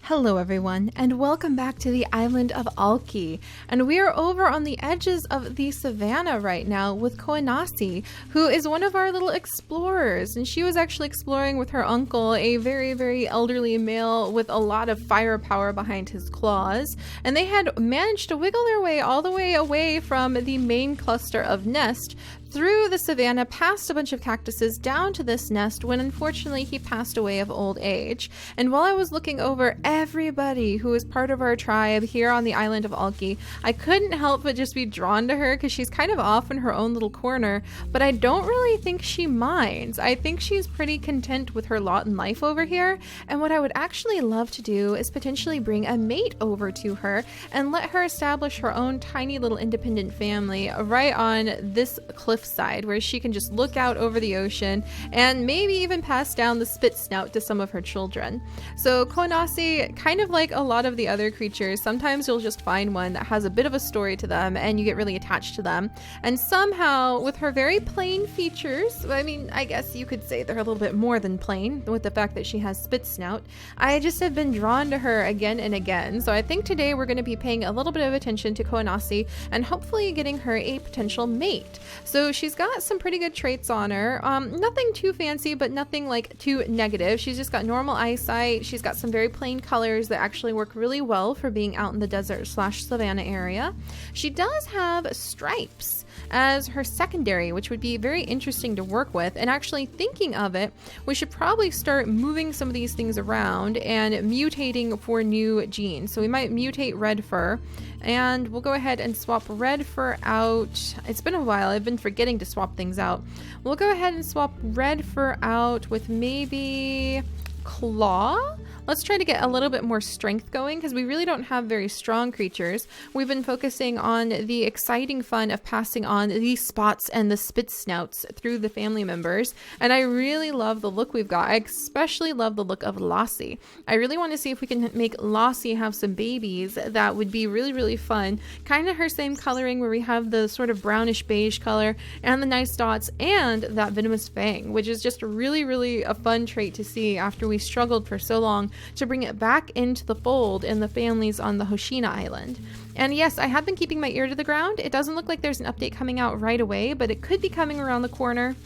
Hello everyone, and welcome back to the island of Alki. And we are over on the edges of the savannah right now with Koanasi, who is one of our little explorers. And she was actually exploring with her uncle, a very, very elderly male with a lot of firepower behind his claws. And they had managed to wiggle their way all the way away from the main cluster of nest through the savannah, past a bunch of cactuses, down to this nest when unfortunately he passed away of old age. And while I was looking over everybody who is part of our tribe here on the island of Alki, I couldn't help but just be drawn to her because she's kind of off in her own little corner, but I don't really think she minds. I think she's pretty content with her lot in life over here, and what I would actually love to do is potentially bring a mate over to her and let her establish her own tiny little independent family right on this cliff side where she can just look out over the ocean and maybe even pass down the spit snout to some of her children. So Koanasi, kind of like a lot of the other creatures, sometimes you'll just find one that has a bit of a story to them and you get really attached to them. And somehow with her very plain features, I mean, I guess you could say they're a little bit more than plain with the fact that she has spit snout, I just have been drawn to her again and again. So I think today we're going to be paying a little bit of attention to Koanasi and hopefully getting her a potential mate. So she's got some pretty good traits on her. Nothing too fancy, but nothing like too negative. She's just got normal eyesight. She's got some very plain colors that actually work really well for being out in the desert / savannah area. She does have stripes as her secondary, which would be very interesting to work with. And actually thinking of it, we should probably start moving some of these things around and mutating for new genes. So we might mutate red fur, and we'll go ahead and swap red fur out. It's been a while, I've been forgetting to swap things out. We'll go ahead and swap red fur out with maybe claw. Let's try to get a little bit more strength going because we really don't have very strong creatures. We've been focusing on the exciting fun of passing on the spots and the spit snouts through the family members. And I really love the look we've got. I especially love the look of Lassie. I really want to see if we can make Lassie have some babies. That would be really, really fun. Kind of her same coloring where we have the sort of brownish beige color and the nice dots and that venomous fang, which is just really, really a fun trait to see after we struggled for so long to bring it back into the fold in the families on the Hoshina Island. And yes, I have been keeping my ear to the ground. It doesn't look like there's an update coming out right away, but it could be coming around the corner.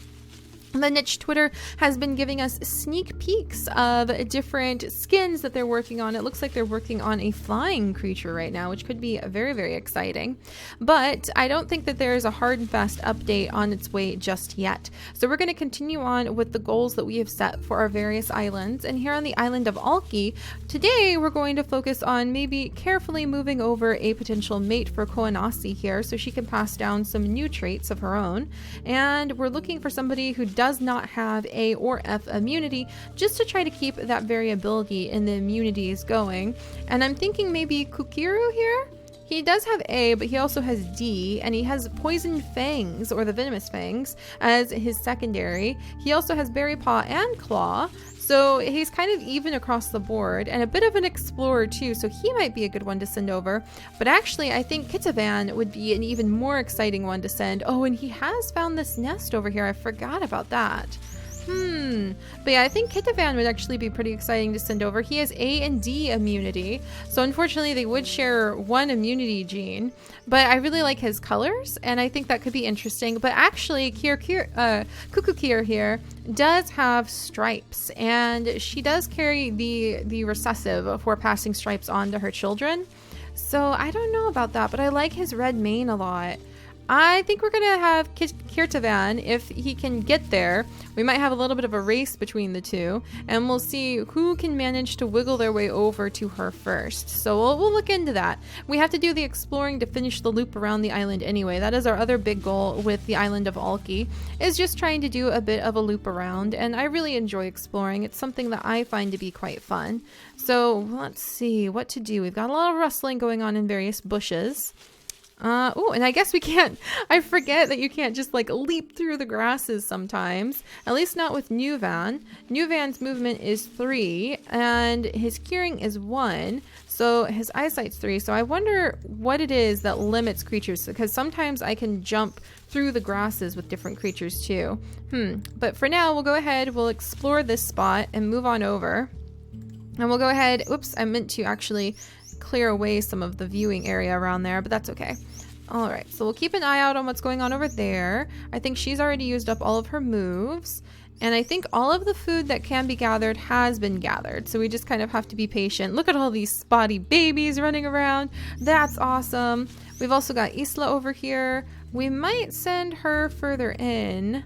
The niche Twitter has been giving us sneak peeks of different skins that they're working on. It looks like they're working on a flying creature right now, which could be very, very exciting. But I don't think that there is a hard and fast update on its way just yet. So we're going to continue on with the goals that we have set for our various islands. And here on the island of Alki, today we're going to focus on maybe carefully moving over a potential mate for Koanasi here so she can pass down some new traits of her own. And we're looking for somebody who does not have A or F immunity, just to try to keep that variability in the immunities going. And I'm thinking maybe Kukiru here. He does have A, but he also has D, and he has poison fangs, or the venomous fangs, as his secondary. He also has berry paw and claw, so he's kind of even across the board, and a bit of an explorer too, so he might be a good one to send over. But actually, I think Kitavan would be an even more exciting one to send. Oh, and he has found this nest over here. I forgot about that. But yeah, I think Kitavan would actually be pretty exciting to send over. He has A and D immunity, so unfortunately they would share one immunity gene, but I really like his colors, and I think that could be interesting. But actually, Kukukir here does have stripes, and she does carry the recessive for passing stripes on to her children. So I don't know about that, but I like his red mane a lot. I think we're going to have Kirtavan, if he can get there. We might have a little bit of a race between the two, and we'll see who can manage to wiggle their way over to her first. So we'll look into that. We have to do the exploring to finish the loop around the island anyway. That is our other big goal with the island of Alki, is just trying to do a bit of a loop around, and I really enjoy exploring. It's something that I find to be quite fun. So let's see what to do. We've got a lot of rustling going on in various bushes. Oh, and I guess we can't, I forget that you can't just like leap through the grasses sometimes, at least not with Nuvan. Nuvan's movement is 3 and his curing is 1. So his eyesight's 3. So I wonder what it is that limits creatures, because sometimes I can jump through the grasses with different creatures too. But for now, we'll go ahead, we'll explore this spot and move on over. And we'll go ahead, oops, I meant to actually clear away some of the viewing area around there, but that's okay. All right, so we'll keep an eye out on what's going on over there. I think she's already used up all of her moves. And I think all of the food that can be gathered has been gathered. So we just kind of have to be patient. Look at all these spotty babies running around. That's awesome. We've also got Isla over here. We might send her further in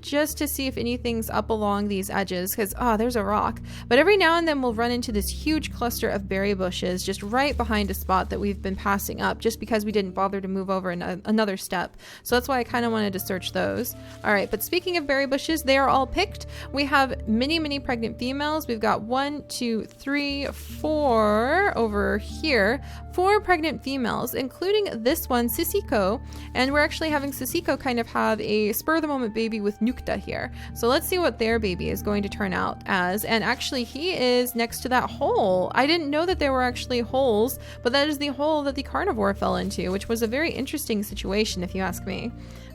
just to see if anything's up along these edges, because there's a rock. But every now and then we'll run into this huge cluster of berry bushes just right behind a spot that we've been passing up, just because we didn't bother to move over another step. So that's why I kind of wanted to search those. All right, but speaking of berry bushes, they are all picked. We have many pregnant females. We've got 1, 2, 3, 4 over here. 4 pregnant females, including this one, Sisiko. And we're actually having Sisiko kind of have a spur-of-the-moment baby with Nukta here. So let's see what their baby is going to turn out as. And actually, he is next to that hole. I didn't know that there were actually holes, but that is the hole that the carnivore fell into, which was a very interesting situation, if you ask me.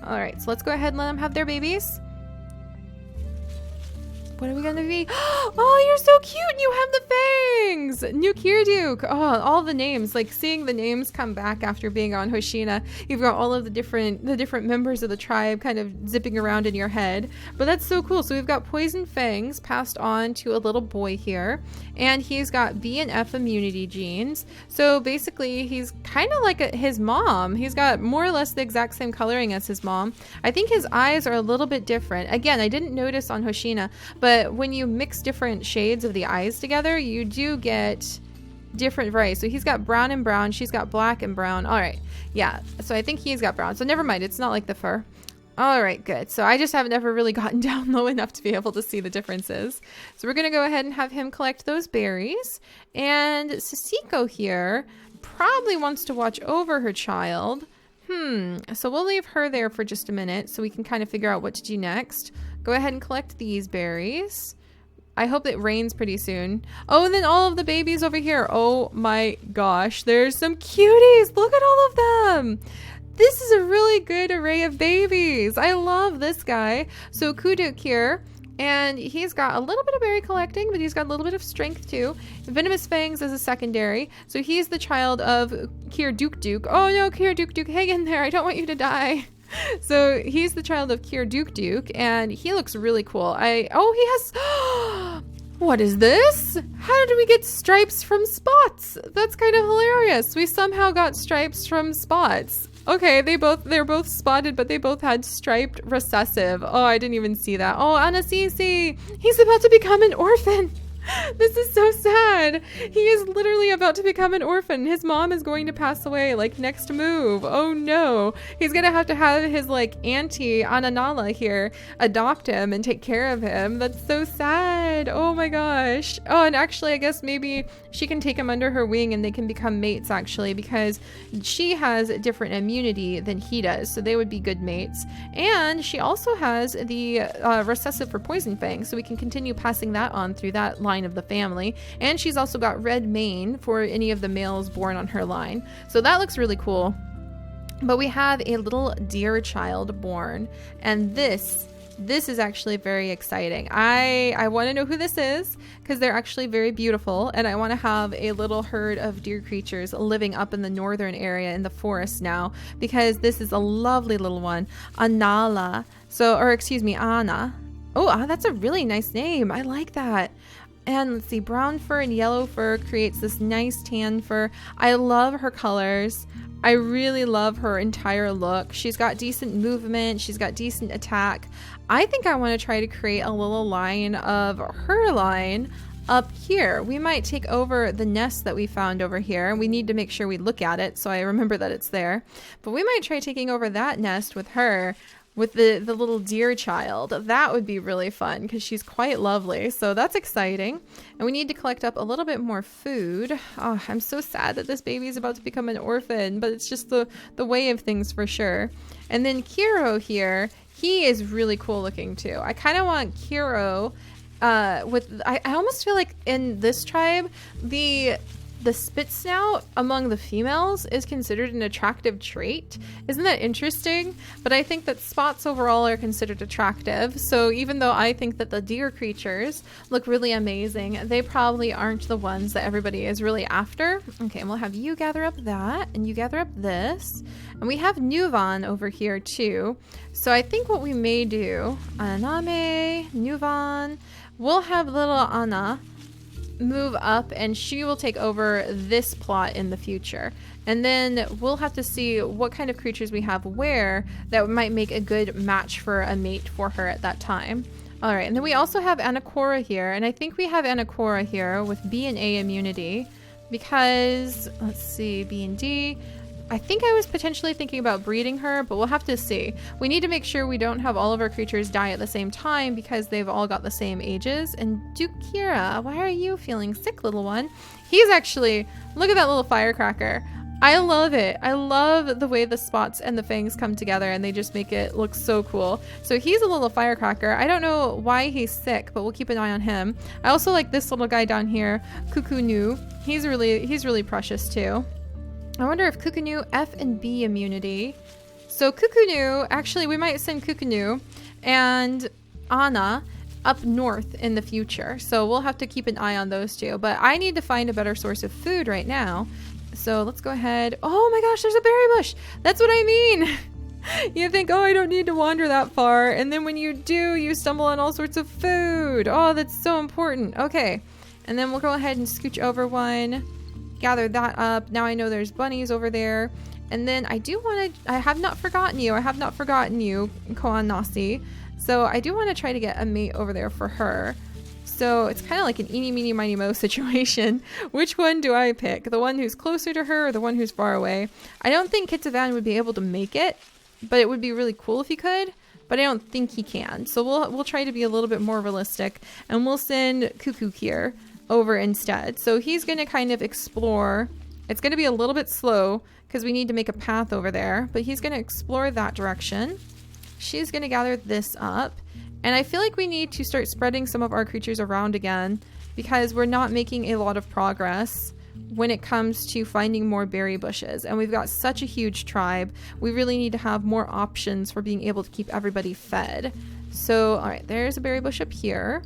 All right, so let's go ahead and let them have their babies. What are we gonna be? Oh, you're so cute! You have the fangs! New Kirduke! Oh, all the names. Like, seeing the names come back after being on Hoshina. You've got all of the different members of the tribe kind of zipping around in your head. But that's so cool. So we've got poison fangs passed on to a little boy here. And he's got B and F immunity genes. So basically, he's kind of like his mom. He's got more or less the exact same coloring as his mom. I think his eyes are a little bit different. Again, I didn't notice on Hoshina, but when you mix different shades of the eyes together, you do get different varieties. So he's got brown and brown. She's got black and brown. All right. Yeah. So I think he's got brown. So never mind. It's not like the fur. All right, good. So I just haven't ever really gotten down low enough to be able to see the differences. So we're going to go ahead and have him collect those berries. And Sisiko here probably wants to watch over her child. So we'll leave her there for just a minute so we can kind of figure out what to do next. Go ahead and collect these berries. I hope it rains pretty soon. Oh, and then all of the babies over here. Oh my gosh, there's some cuties. Look at all of them. This is a really good array of babies. I love this guy. So Kuduk here. And he's got a little bit of berry collecting, but he's got a little bit of strength too. Venomous Fangs is a secondary. So he's the child of Kirdukduk. Oh no, Kirdukduk, hang in there. I don't want you to die. So he's the child of Kirdukduk, and he looks really cool. He has... What is this? How did we get stripes from spots? That's kind of hilarious. We somehow got stripes from spots. Okay, they're both spotted, but they both had striped recessive. Oh, I didn't even see that. Oh, Anasisi, he's about to become an orphan. This is so sad. He is literally about to become an orphan. His mom is going to pass away, like, next move. Oh no. He's gonna have to have his, like, auntie Ananala here adopt him and take care of him. That's so sad. Oh my gosh. Oh, and actually I guess maybe she can take him under her wing and they can become mates, actually, because she has different immunity than he does, so they would be good mates. And she also has the recessive for poison fang, so we can continue passing that on through that line of the family. And she's also got red mane for any of the males born on her line, so that looks really cool. But we have a little deer child born, and this is actually very exciting. I want to know who this is, because they're actually very beautiful, and I want to have a little herd of deer creatures living up in the northern area in the forest now, because this is a lovely little one, Anna. Oh, that's a really nice name. I like that. And let's see, brown fur and yellow fur creates this nice tan fur. I love her colors. I really love her entire look. She's got decent movement. She's got decent attack. I think I want to try to create a little line of her line up here. We might take over the nest that we found over here. We need to make sure we look at it so I remember that it's there. But we might try taking over that nest with her, with the little deer child. That would be really fun because she's quite lovely. So that's exciting. And we need to collect up a little bit more food. Oh, I'm so sad that this baby is about to become an orphan, but it's just the way of things for sure. And then Kiro here, he is really cool looking too. I kind of want Kiro I almost feel like in this tribe, the the spit snout among the females is considered an attractive trait. Isn't that interesting? But I think that spots overall are considered attractive. So even though I think that the deer creatures look really amazing, they probably aren't the ones that everybody is really after. Okay, and we'll have you gather up that, and you gather up this. And we have Nuvan over here too. So I think what we may do, Aname, Nuvan, we'll have little Anna move up and she will take over this plot in the future. And then we'll have to see what kind of creatures we have where that might make a good match for a mate for her at that time. All right, and then we also have Anacora here, and I think we have Anacora here with B and A immunity because, let's see, B and D. I think I was potentially thinking about breeding her, but we'll have to see. We need to make sure we don't have all of our creatures die at the same time because they've all got the same ages. And Dukira, why are you feeling sick, little one? He's actually, look at that little firecracker. I love it. I love the way the spots and the fangs come together and they just make it look so cool. So he's a little firecracker. I don't know why he's sick, but we'll keep an eye on him. I also like this little guy down here, Kukunu. He's really precious too. I wonder if Kukunu F and B immunity. So Kukunu, actually we might send Kukunu and Anna up north in the future. So we'll have to keep an eye on those two. But I need to find a better source of food right now. So let's go ahead. Oh my gosh, there's a berry bush. That's what I mean. You think, oh, I don't need to wander that far. And then when you do, you stumble on all sorts of food. Oh, that's so important. Okay. And then we'll go ahead and scooch over one. Gather that up. Now I know there's bunnies over there. And then I do want to, I have not forgotten you, Koanasi. So I do want to try to get a mate over there for her. So it's kind of like an eeny, meeny, miny, mo situation. Which one do I pick? The one who's closer to her or the one who's far away? I don't think Kitsavan would be able to make it, but it would be really cool if he could. But I don't think he can. So we'll try to be a little bit more realistic. And we'll send Cuckoo here over instead. So he's going to kind of explore. It's going to be a little bit slow because we need to make a path over there, but he's going to explore that direction. She's going to gather this up, and I feel like we need to start spreading some of our creatures around again because we're not making a lot of progress when it comes to finding more berry bushes, and we've got such a huge tribe. We really need to have more options for being able to keep everybody fed. So all right, there's a berry bush up here.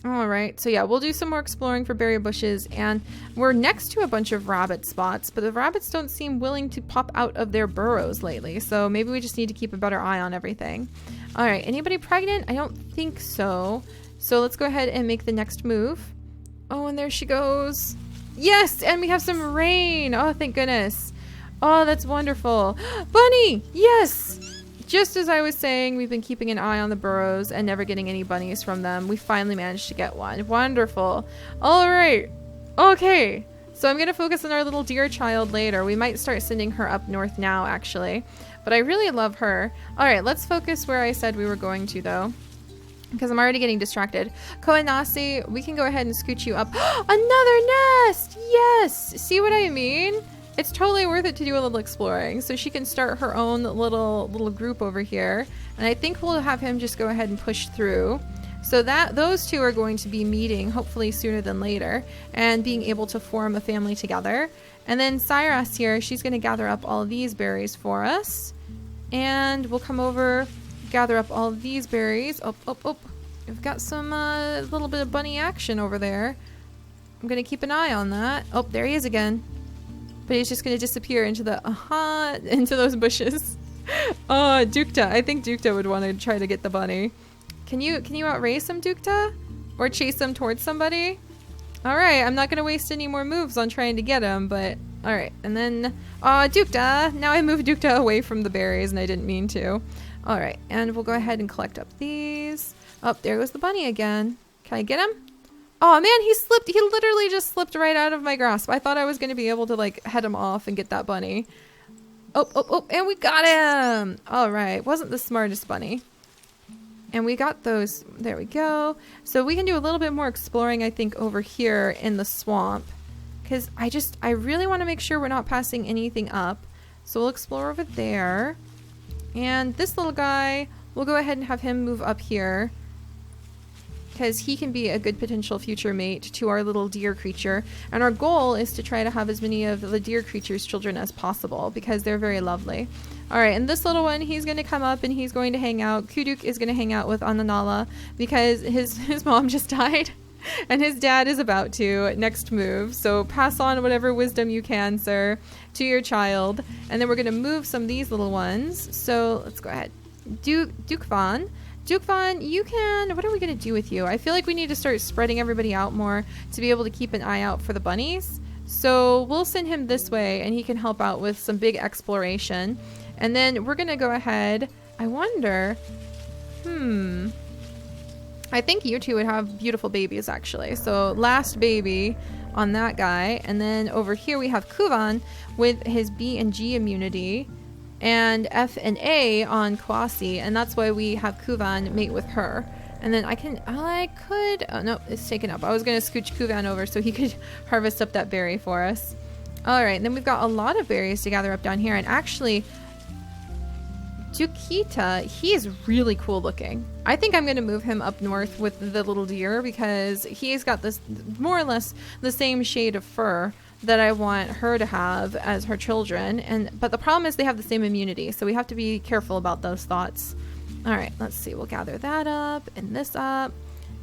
All right, so yeah, we'll do some more exploring for berry bushes, and we're next to a bunch of rabbit spots, but the rabbits don't seem willing to pop out of their burrows lately, so maybe we just need to keep a better eye on everything. All right, anybody pregnant? I don't think so. So let's go ahead and make the next move. Oh, and there she goes. Yes, and we have some rain. Oh, thank goodness. Oh, that's wonderful. Bunny, yes! Just as I was saying, we've been keeping an eye on the burrows and never getting any bunnies from them. We finally managed to get one. Wonderful. All right. Okay. So I'm going to focus on our little deer child later. We might start sending her up north now, actually. But I really love her. All right. Let's focus where I said we were going to, though, because I'm already getting distracted. Koanasi, we can go ahead and scooch you up. Another nest! Yes! See what I mean? It's totally worth it to do a little exploring, so she can start her own little group over here. And I think we'll have him just go ahead and push through. So that those two are going to be meeting hopefully sooner than later and being able to form a family together. And then Cyrus here, she's going to gather up all of these berries for us. And we'll come over, gather up all of these berries. Oh. We've got some little bit of bunny action over there. I'm going to keep an eye on that. Oh, there he is again. But he's just going to disappear into into those bushes. Oh, Dukta. I think Dukta would want to try to get the bunny. Can you outrace him, Dukta? Or chase him towards somebody? All right, I'm not going to waste any more moves on trying to get him, but all right. And then, Dukta. Now I moved Dukta away from the berries and I didn't mean to. All right, and we'll go ahead and collect up these. Oh, there goes the bunny again. Can I get him? Oh man, he slipped. He literally just slipped right out of my grasp. I thought I was going to be able to like head him off and get that bunny. Oh, and we got him. All right. Wasn't the smartest bunny. And we got those. There we go. So we can do a little bit more exploring, I think, over here in the swamp. Because I really want to make sure we're not passing anything up. So we'll explore over there. And this little guy, we'll go ahead and have him move up here. because he can be a good potential future mate to our little deer creature. And our goal is to try to have as many of the deer creature's children as possible because they're very lovely. All right, and this little one, he's going to come up and he's going to hang out. Kuduk is going to hang out with Ananala because his mom just died and his dad is about to next move. So pass on whatever wisdom you can, sir, to your child. And then we're going to move some of these little ones. So let's go ahead. Dukvan, you can... What are we going to do with you? I feel like we need to start spreading everybody out more to be able to keep an eye out for the bunnies. So we'll send him this way and he can help out with some big exploration. And then we're going to go ahead. I wonder... I think you two would have beautiful babies, actually. So last baby on that guy. And then over here we have Kuvan with his B and G immunity. And F and A on Koanasi. And that's why we have Kuvan mate with her. And then I could... Oh, no, it's taken up. I was going to scooch Kuvan over so he could harvest up that berry for us. All right, and then we've got a lot of berries to gather up down here. And actually... Dukita, he is really cool looking. I think I'm going to move him up north with the little deer because he's got this more or less the same shade of fur that I want her to have as her children. But the problem is they have the same immunity, so we have to be careful about those thoughts. All right, let's see. We'll gather that up and this up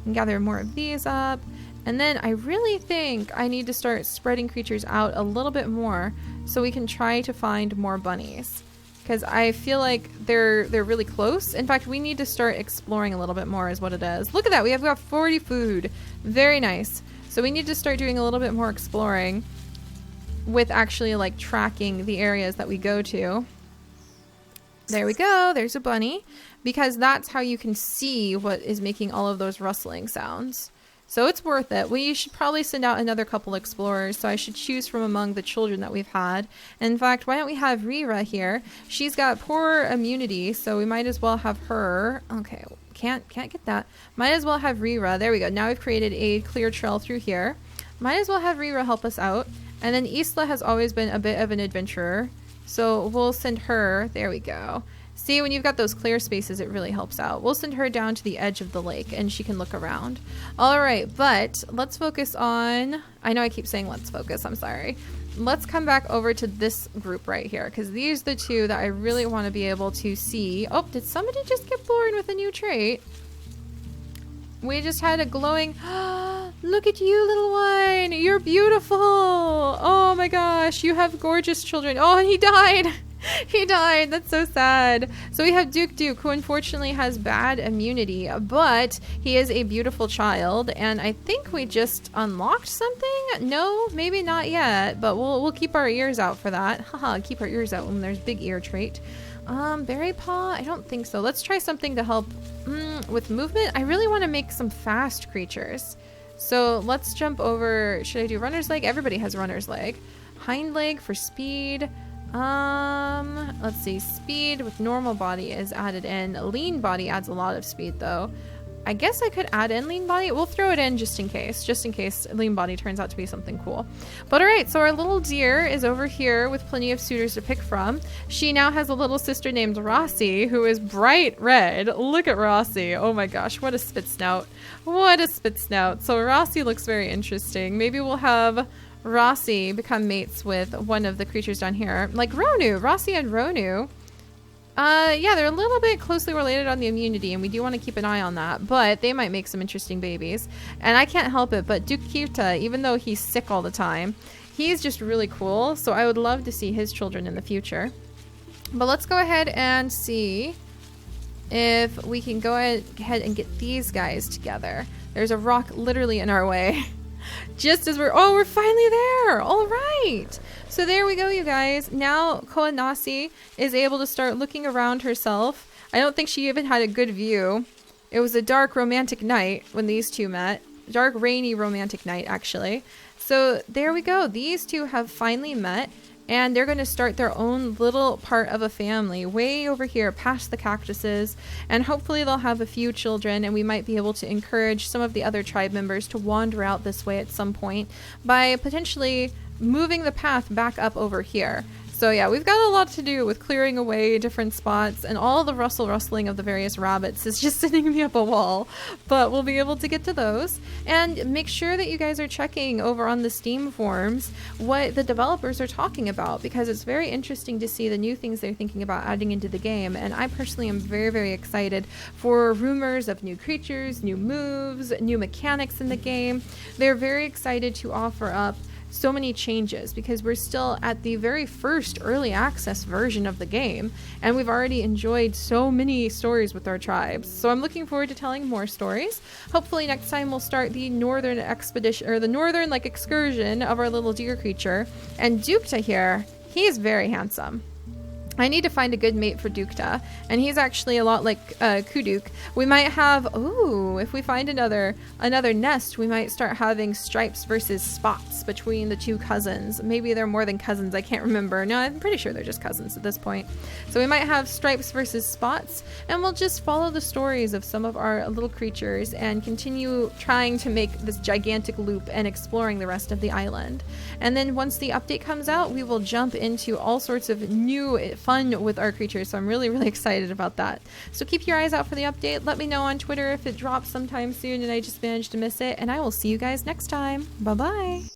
and gather more of these up. And then I really think I need to start spreading creatures out a little bit more so we can try to find more bunnies. Because I feel like they're really close. In fact, we need to start exploring a little bit more is what it is. Look at that. We have got 40 food. Very nice. So we need to start doing a little bit more exploring with actually like tracking the areas that we go to. There we go. There's a bunny. Because that's how you can see what is making all of those rustling sounds. So it's worth it. We should probably send out another couple explorers. So I should choose from among the children that we've had. In fact, why don't we have Rira here? She's got poor immunity, so we might as well have her. Okay, can't get that. Might as well have Rira. There we go. Now we've created a clear trail through here. Might as well have Rira help us out. And then Isla has always been a bit of an adventurer. So we'll send her. There we go. See, when you've got those clear spaces, it really helps out. We'll send her down to the edge of the lake and she can look around. All right, but let's focus on... I know I keep saying let's focus. I'm sorry. Let's come back over to this group right here because these are the two that I really want to be able to see. Oh, did somebody just get born with a new trait? We just had a glowing... Look at you, little one. You're beautiful. Oh my gosh. You have gorgeous children. Oh, and he died. He died. That's so sad. So we have Duke, who unfortunately has bad immunity, but he is a beautiful child. And I think we just unlocked something. No, maybe not yet, but we'll keep our ears out for that. Haha, keep our ears out when there's big ear trait. Berry paw? I don't think so. Let's try something to help with movement. I really want to make some fast creatures. So let's jump over. Should I do runner's leg? Everybody has runner's leg. Hind leg for speed. Let's see. Speed with normal body is added in. Lean body adds a lot of speed though. I guess I could add in lean body. We'll throw it in just in case lean body turns out to be something cool. But all right, so our little deer is over here with plenty of suitors to pick from. She now has a little sister named Rossi, who is bright red. Look at Rossi. Oh my gosh, what a spit snout. What a spit snout. So Rossi looks very interesting. Maybe we'll have Rossi become mates with one of the creatures down here. Like Ronu. Rossi and Ronu. Yeah, they're a little bit closely related on the immunity, and we do want to keep an eye on that, but they might make some interesting babies. And I can't help it, but Duke Kirta, even though he's sick all the time, he's just really cool, so I would love to see his children in the future. But let's go ahead and see if we can go ahead and get these guys together. There's a rock literally in our way. Just as we're finally there. All right. So there we go, you guys. Now Koanasi is able to start looking around herself. I don't think she even had a good view. It was a dark romantic night when these two met. Dark, rainy romantic night, actually. So there we go. These two have finally met. And they're going to start their own little part of a family way over here past the cactuses. And hopefully they'll have a few children, and we might be able to encourage some of the other tribe members to wander out this way at some point by potentially moving the path back up over here. So So yeah, we've got a lot to do with clearing away different spots, and all the rustling of the various rabbits is just sitting me up a wall, but we'll be able to get to those. And make sure that you guys are checking over on the Steam forums what the developers are talking about, because it's very interesting to see the new things they're thinking about adding into the game. And I personally am very, very excited for rumors of new creatures, new moves, new mechanics in the game. They're very excited to offer up so many changes, because we're still at the very first early access version of the game, and we've already enjoyed so many stories with our tribes. So I'm looking forward to telling more stories. Hopefully next time we'll start the northern expedition, or the northern excursion of our little deer creature. And Dukta here, he's very handsome. I need to find a good mate for Dukta, and he's actually a lot like Kuduk. We might have, if we find another nest, we might start having stripes versus spots between the two cousins. Maybe they're more than cousins, I can't remember. No, I'm pretty sure they're just cousins at this point. So we might have stripes versus spots, and we'll just follow the stories of some of our little creatures and continue trying to make this gigantic loop and exploring the rest of the island. And then once the update comes out, we will jump into all sorts of new fun with our creatures, so I'm really, really excited about that. So keep your eyes out for the update. Let me know on Twitter if it drops sometime soon and I just managed to miss it, and I will see you guys next time. Bye bye.